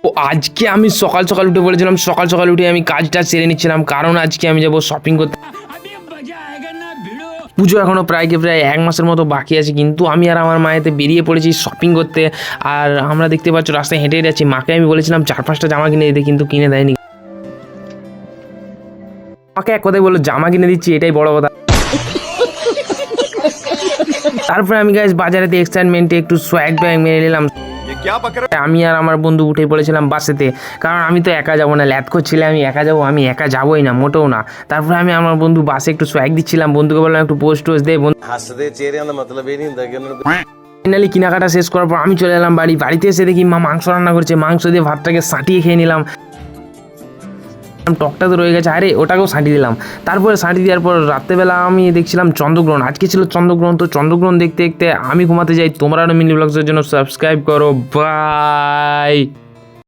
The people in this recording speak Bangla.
তো আজকে আমি সকাল সকাল উঠে বলেছিলাম, সকাল সকাল উঠে আমি কাজটা সেরে নিচ্ছিলাম, কারণ আজকে আমি যাবো শপিং করতে। পুজো এখনও প্রায় 1 মাসের মতো বাকি আছে, কিন্তু আমি আর আমার মায়েতে বেরিয়ে পড়েছি শপিং করতে। আর আমরা দেখতে পাচ্ছ রাস্তায় হেঁটে যাচ্ছি, মাকে আমি বলেছিলাম 4-5টা জামা কিনে দিতে, কিন্তু কিনে দেয়নি। মাকে এক কথাই বললো জামা কিনে দিচ্ছি, এটাই বড় কথা। তারপরে আমি গাইস বাজারেতে এক্সাইটমেন্টে একটু সোয়াগ ব্যাগ মেরে নিলাম। আমি আর আমার বন্ধু উঠে পড়েছিলাম বাসেতে, কারণ আমি তো একা যাবো না, ল্যাদ করছিলে আমি একা যাবো, আমি একা যাবোই না, মোটেও না। তারপরে আমি আমার বন্ধু বাসে একটু সোয়াগ দিচ্ছিলাম, বন্ধুকে বললাম একটু পোস্ট দে। ফাইনালি কেনাকাটা শেষ করার পর আমি চলে এলাম বাড়িতে এসে দেখি মা মাংস রান্না করছে, মাংস দিয়ে ভাতটাকে সাঁটিয়ে খেয়ে নিলাম। টকটা তো রয়ে গেছে, আরে ওটাকেও সাঁটিয়ে দিলাম। তারপরে সাঁটিয়ে দেওয়ার পর রাত্রেবেলা আমি দেখছিলাম চন্দ্রগ্রহণ, আজকে ছিল চন্দ্রগ্রহণ। তো চন্দ্রগ্রহণ দেখতে দেখতে আমি ঘুমাতে যাই। তোমরা আরও মিনি ব্লগসের জন্য সাবস্ক্রাইব করো, বাই।